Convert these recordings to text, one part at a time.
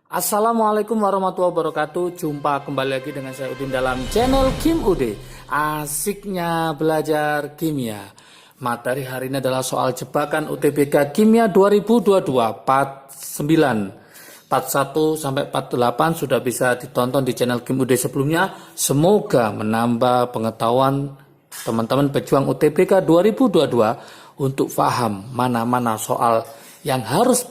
Assalamualaikum warahmatullahi wabarakatuh. Jumpa kembali lagi dengan saya Udin dalam channel Kim Ude. Asiknya belajar kimia. Materi hari ini adalah soal jebakan UTBK Kimia 2022 part 9. Part 1 sampai part 8 sudah bisa ditonton di channel Kim Ude sebelumnya. Semoga menambah pengetahuan teman-teman pejuang UTBK 2022 untuk paham mana-mana soal yang harus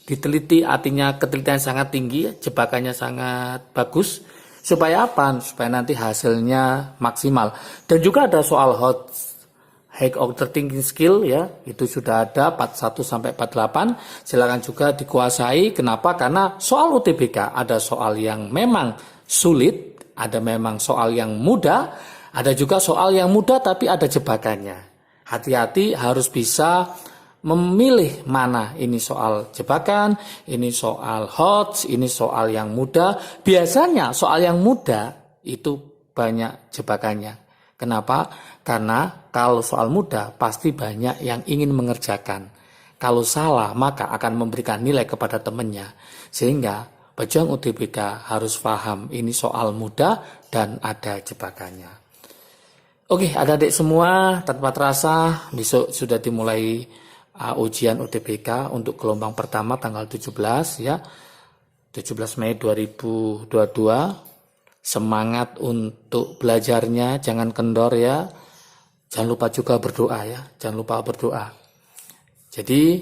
diteliti, artinya ketelitian sangat tinggi, jebakannya sangat bagus. Supaya apa? Supaya nanti hasilnya maksimal. Dan juga ada soal hack overthinking skill ya, itu sudah ada part 1 sampai part 8. Silakan juga dikuasai. Kenapa? Karena soal UTBK ada soal yang memang sulit, ada memang soal yang mudah, ada juga soal yang mudah tapi ada jebakannya. Hati-hati, harus bisa memilih mana ini soal jebakan, ini soal HOTS, ini soal yang mudah. Biasanya soal yang mudah itu banyak jebakannya. Kenapa? Karena kalau soal mudah pasti banyak yang ingin mengerjakan. Kalau salah maka akan memberikan nilai kepada temannya. Sehingga pejuang UTBK harus paham ini soal mudah dan ada jebakannya. Oke, adik-adik semua, tanpa terasa besok sudah dimulai ujian UTBK untuk gelombang pertama tanggal 17 ya. 17 Mei 2022. Semangat untuk belajarnya, jangan kendor ya. Jangan lupa juga berdoa ya, jangan lupa berdoa. Jadi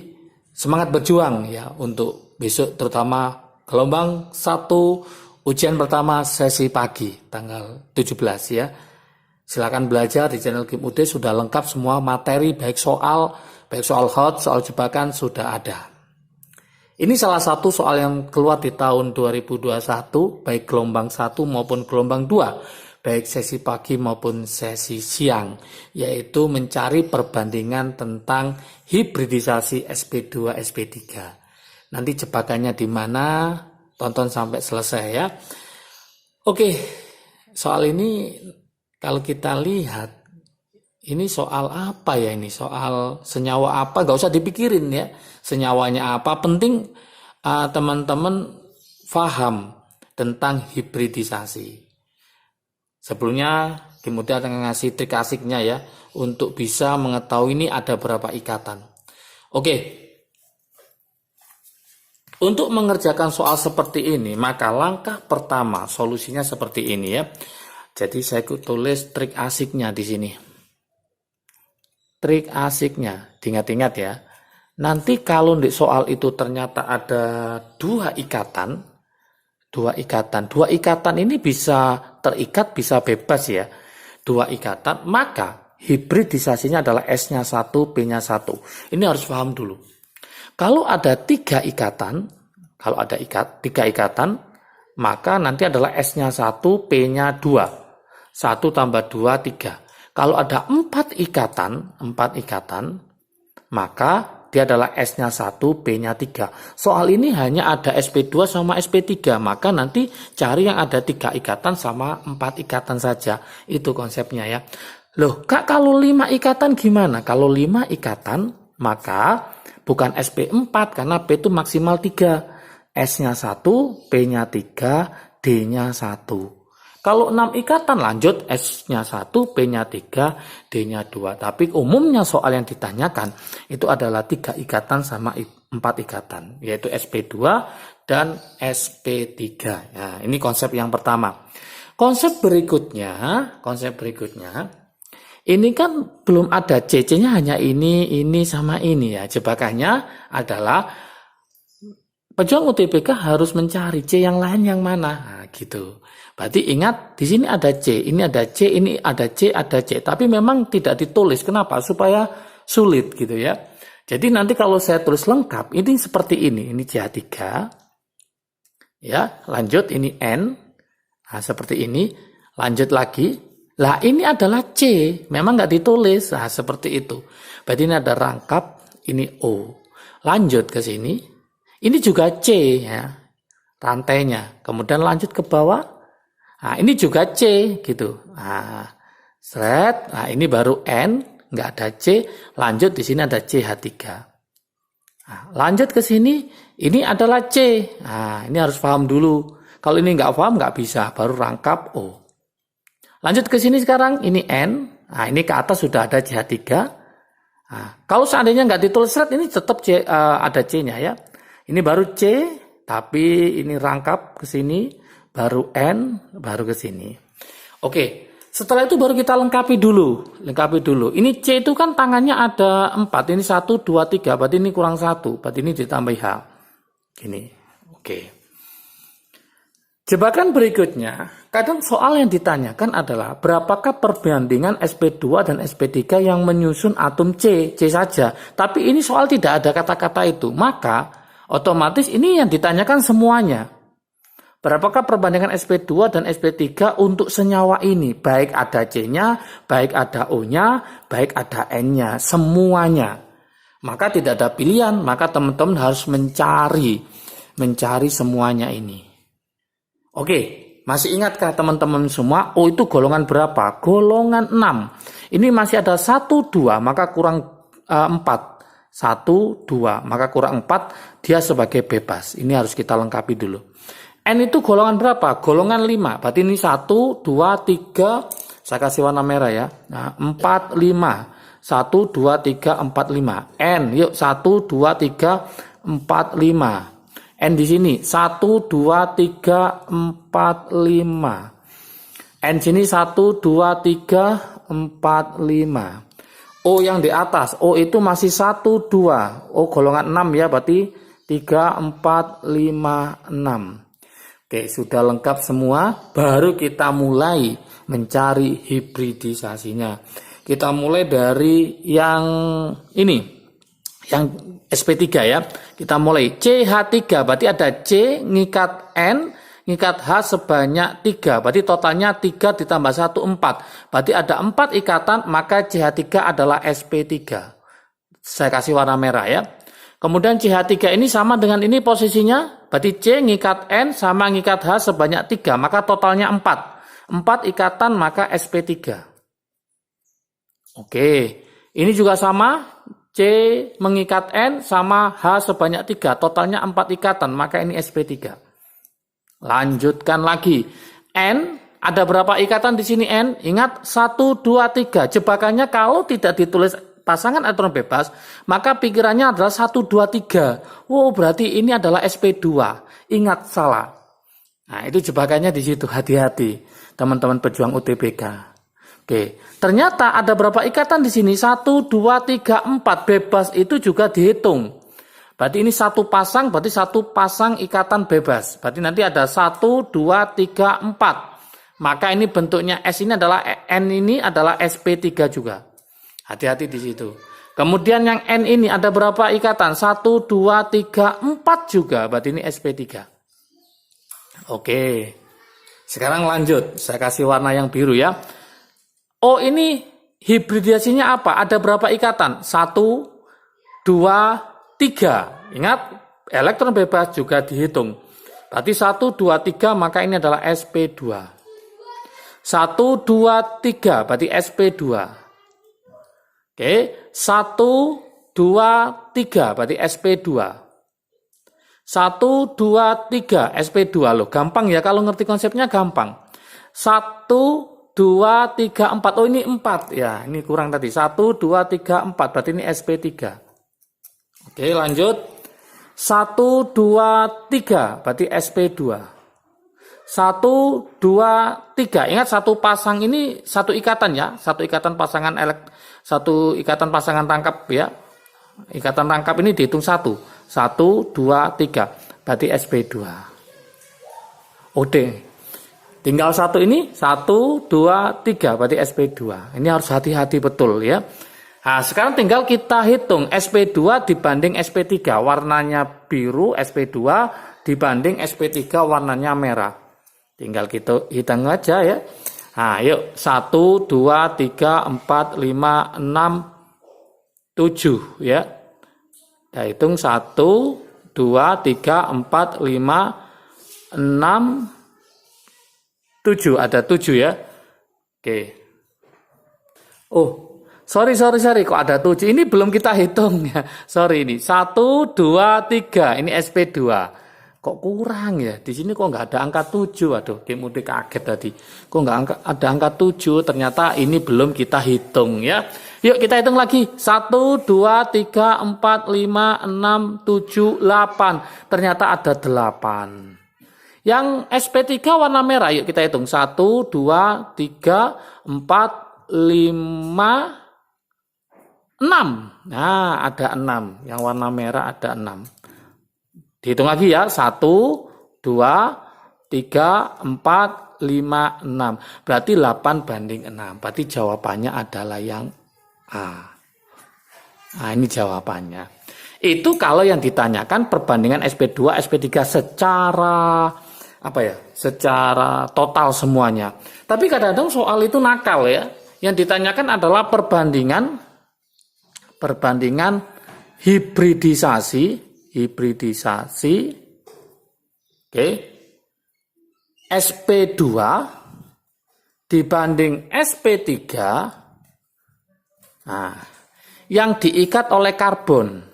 semangat berjuang ya untuk besok, terutama gelombang 1 ujian pertama sesi pagi tanggal 17 ya. Silakan belajar di channel Kim Ude, sudah lengkap semua materi baik soal HOT, soal jebakan sudah ada. Ini salah satu soal yang keluar di tahun 2021, baik gelombang 1 maupun gelombang 2, baik sesi pagi maupun sesi siang, yaitu mencari perbandingan tentang hibridisasi sp2 sp3. Nanti jebakannya di mana? Tonton sampai selesai ya. Oke, soal ini kalau kita lihat, ini soal apa ya ini? Soal senyawa apa? Gak usah dipikirin ya. Senyawanya apa? Penting teman-teman paham tentang hibridisasi. Sebelumnya kemudian akan ngasih trik asiknya ya. Untuk bisa mengetahui ini ada berapa ikatan. Oke. Untuk mengerjakan soal seperti ini, maka langkah pertama solusinya seperti ini ya. Jadi saya tulis trik asiknya di sini. Trik asiknya, diingat-ingat ya. Nanti kalau di soal itu ternyata ada dua ikatan ini bisa terikat, bisa bebas ya. Dua ikatan, maka hibridisasinya adalah S-nya 1, P-nya 1. Ini harus paham dulu. Kalau ada 3 ikatan, tiga ikatan, maka nanti adalah S-nya 1, P-nya 2. 1 tambah 2, 3. Kalau ada 4 ikatan, maka dia adalah S-nya 1, P-nya 3. Soal ini hanya ada SP2 sama SP3, maka nanti cari yang ada 3 ikatan sama 4 ikatan saja. Itu konsepnya ya. Loh, Kak, kalau 5 ikatan gimana? Kalau 5 ikatan, maka bukan SP4 karena P itu maksimal 3. S-nya 1, P-nya 3, D-nya 1. Kalau 6 ikatan lanjut S-nya 1, P-nya 3, D-nya 2. Tapi umumnya soal yang ditanyakan itu adalah 3 ikatan sama 4 ikatan. Yaitu SP2 dan SP3. Nah, ini konsep yang pertama. Konsep berikutnya, ini kan belum ada C-nya hanya ini sama ini ya. Jebakannya adalah pejuang UTBK harus mencari C yang lain yang mana. Nah, gitu. Berarti ingat, di sini ada C, ini ada C, ini ada C, ada C. Tapi memang tidak ditulis. Kenapa? Supaya sulit gitu ya. Jadi nanti kalau saya tulis lengkap, ini seperti ini. Ini CH3. Ya, lanjut ini N. Nah, seperti ini. Lanjut lagi. Lah, ini adalah C. Memang nggak ditulis. Nah, seperti itu. Berarti ini ada rangkap, ini O. Lanjut ke sini. Ini juga C ya. Rantainya. Kemudian lanjut ke bawah. Nah, ini juga C gitu. Nah, Nah, ini baru N, nggak ada C. Lanjut di sini ada CH3. Nah, lanjut ke sini, ini adalah C. Nah, ini harus paham dulu. Kalau ini nggak paham, nggak bisa. Baru rangkap O. Lanjut ke sini sekarang, ini N. Nah, ini ke atas sudah ada CH3. Nah, kalau seandainya nggak ditulis red, ini tetap ada C-nya ya. Ini baru C, tapi ini rangkap ke sini, baru N, baru ke sini. Oke. Setelah itu baru kita lengkapi dulu. Ini C itu kan tangannya ada 4. Ini 1, 2, 3. Berarti ini kurang 1. Berarti ini ditambah H. Gini. Oke. Jebakan berikutnya. Kadang soal yang ditanyakan adalah berapakah perbandingan sp2 dan sp3 yang menyusun atom C. C saja. Tapi ini soal tidak ada kata-kata itu. Maka otomatis ini yang ditanyakan semuanya. Berapakah perbandingan sp2 dan sp3 untuk senyawa ini? Baik ada C-nya, baik ada O-nya, baik ada N-nya, semuanya. Maka tidak ada pilihan, maka teman-teman harus mencari semuanya ini. Oke, masih ingatkah teman-teman semua? O itu golongan berapa? Golongan 6. Ini masih ada 1, 2, maka kurang 4. 1, 2, maka kurang 4, dia sebagai bebas. Ini harus kita lengkapi dulu. N itu golongan berapa? Golongan 5. Berarti ini 1, 2, 3. Saya kasih warna merah ya. Nah, 4, 5. 1, 2, 3, 4, 5. N. Yuk, 1, 2, 3, 4, 5. N di sini. 1, 2, 3, 4, 5. N sini 1, 2, 3, 4, 5. O yang di atas. O itu masih 1, 2. O golongan 6 ya. Berarti 3, 4, 5, 6. Oke, sudah lengkap semua, baru kita mulai mencari hibridisasinya. Kita mulai dari yang ini, yang sp3 ya. Kita mulai CH3, berarti ada C ngikat N, ngikat H sebanyak 3. Berarti totalnya 3 ditambah 1, 4. Berarti ada 4 ikatan, maka CH3 adalah sp3. Saya kasih warna merah ya. Kemudian CH3 ini sama dengan ini posisinya, berarti C ngikat N sama ngikat H sebanyak 3, maka totalnya 4. 4 ikatan maka sp3. Oke, ini juga sama, C mengikat N sama H sebanyak 3, totalnya 4 ikatan, maka ini sp3. Lanjutkan lagi, N, ada berapa ikatan di sini N? Ingat 1, 2, 3, jebakannya kalau tidak ditulis pasangan elektron bebas, maka pikirannya adalah 1, 2, 3. Wow, berarti ini adalah sp2. Ingat, salah. Nah, itu jebakannya di situ. Hati-hati, teman-teman pejuang UTBK. Oke, ternyata ada berapa ikatan di sini? 1, 2, 3, 4. Bebas itu juga dihitung. Berarti ini satu pasang, berarti satu pasang ikatan bebas. Berarti nanti ada 1, 2, 3, 4. Maka ini bentuknya S ini adalah, N ini adalah sp3 juga. Hati-hati di situ. Kemudian yang N ini ada berapa ikatan? 1, 2, 3, 4 juga. Berarti ini sp3. Oke. Sekarang lanjut. Saya kasih warna yang biru ya. O ini hibridasinya apa? Ada berapa ikatan? 1, 2, 3. Ingat, elektron bebas juga dihitung. Berarti 1, 2, 3, maka ini adalah sp2. 1, 2, 3, berarti sp2. Oke, 1, 2, 3, berarti sp2. 1, 2, 3, sp2 loh. Gampang ya, kalau ngerti konsepnya gampang. 1, 2, 3, 4. Oh ini 4 ya, ini kurang tadi. 1, 2, 3, 4, berarti ini sp3. Oke, lanjut. 1, 2, 3, berarti sp2. 1, 2, 3. Ingat satu pasang ini satu ikatan ya, satu ikatan pasangan tangkap ya. Ikatan tangkap ini dihitung 1. 1, 2, 3. Berarti sp2. Oke. Tinggal satu ini 1, 2, 3. Berarti sp2. Ini harus hati-hati betul ya. Nah, sekarang tinggal kita hitung sp2 dibanding sp3. Warnanya biru sp2 dibanding sp3 warnanya merah. Tinggal kita hitung aja ya. Nah, yuk 1, 2, 3, 4, 5, 6, 7 ya. Kita hitung 1, 2, 3, 4, 5, 6, 7. Ada 7 ya. Oke. Oh, Sorry, kok ada 7. Ini belum kita hitung ya. Sorry ini. 1, 2, 3. Ini SP2. Kok kurang ya? Di sini kok nggak ada angka 7. Aduh, Kim Ude kaget tadi. Kok nggak ada angka 7? Ternyata ini belum kita hitung ya. Yuk kita hitung lagi. 1, 2, 3, 4, 5, 6, 7, 8. Ternyata ada 8. Yang SP3 warna merah. Yuk kita hitung. 1, 2, 3, 4, 5, 6. Nah, ada 6. Yang warna merah ada 6. Dihitung lagi ya. 1, 2, 3, 4, 5, 6. Berarti 8 banding 6. Berarti jawabannya adalah yang A. Nah, ini jawabannya. Itu kalau yang ditanyakan perbandingan SP2, SP3 secara secara total semuanya. Tapi kadang-kadang soal itu nakal ya. Yang ditanyakan adalah perbandingan hibridisasi, oke, SP2 dibanding SP3, nah, yang diikat oleh karbon,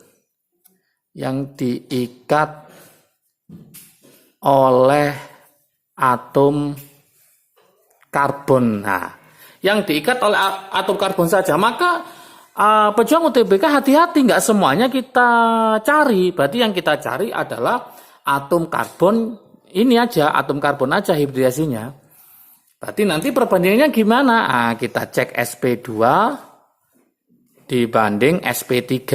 yang diikat oleh atom karbon, nah, yang diikat oleh atom karbon saja, maka pejuang UTBK hati-hati, nggak semuanya kita cari. Berarti yang kita cari adalah atom karbon ini aja, atom karbon aja hibridasinya. Berarti nanti perbandingannya gimana? Kita cek SP2 dibanding SP3.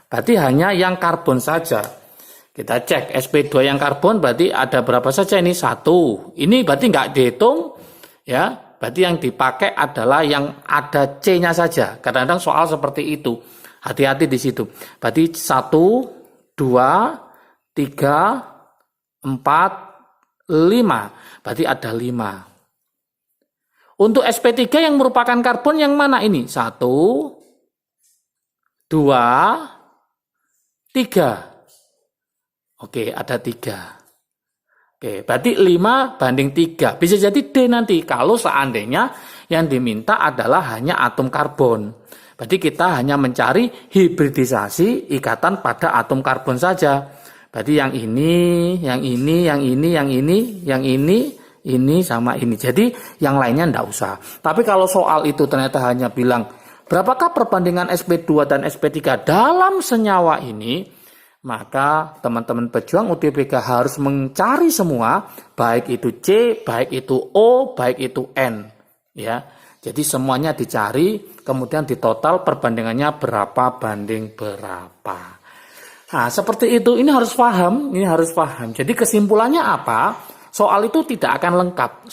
Berarti hanya yang karbon saja. Kita cek SP2 yang karbon berarti ada berapa saja ini? 1. Ini berarti nggak dihitung ya. Berarti yang dipakai adalah yang ada C-nya saja. Kadang-kadang soal seperti itu. Hati-hati di situ. Berarti 1, 2, 3, 4, 5. Berarti ada 5. Untuk SP3 yang merupakan karbon yang mana ini? 1, 2, 3. Oke, ada 3. Oke, berarti 5 banding 3. Bisa jadi D nanti kalau seandainya yang diminta adalah hanya atom karbon. Berarti kita hanya mencari hibridisasi ikatan pada atom karbon saja. Berarti yang ini sama ini. Jadi yang lainnya enggak usah. Tapi kalau soal itu ternyata hanya bilang berapakah perbandingan SP2 dan SP3 dalam senyawa ini, maka teman-teman pejuang UTBK harus mencari semua, baik itu C, baik itu O, baik itu N, ya. Jadi semuanya dicari, kemudian ditotal perbandingannya berapa banding berapa. Nah, seperti itu. Ini harus paham. Jadi kesimpulannya apa? Soal itu tidak akan lengkap.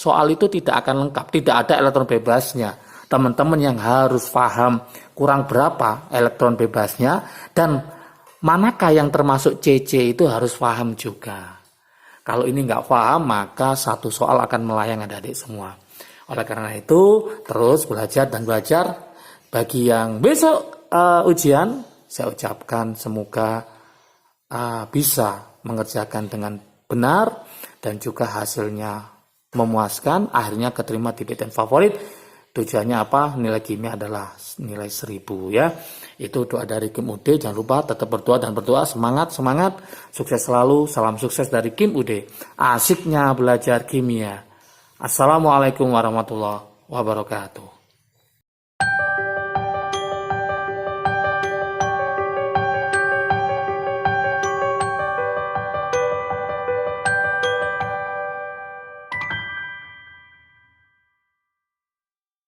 Tidak ada elektron bebasnya. Teman-teman yang harus paham kurang berapa elektron bebasnya dan manakah yang termasuk CC itu harus paham juga. Kalau ini nggak paham, maka satu soal akan melayang adik-adik semua. Oleh karena itu, terus belajar dan belajar. Bagi yang besok ujian, saya ucapkan semoga bisa mengerjakan dengan benar dan juga hasilnya memuaskan. Akhirnya keterima di PTN favorit. Tujuannya apa? Nilai kimia adalah nilai 1000 ya. Itu doa dari Kim Ude. Jangan lupa tetap berdoa dan berdoa. Semangat. Sukses selalu. Salam sukses dari Kim Ude. Asiknya belajar kimia. Assalamualaikum warahmatullahi wabarakatuh.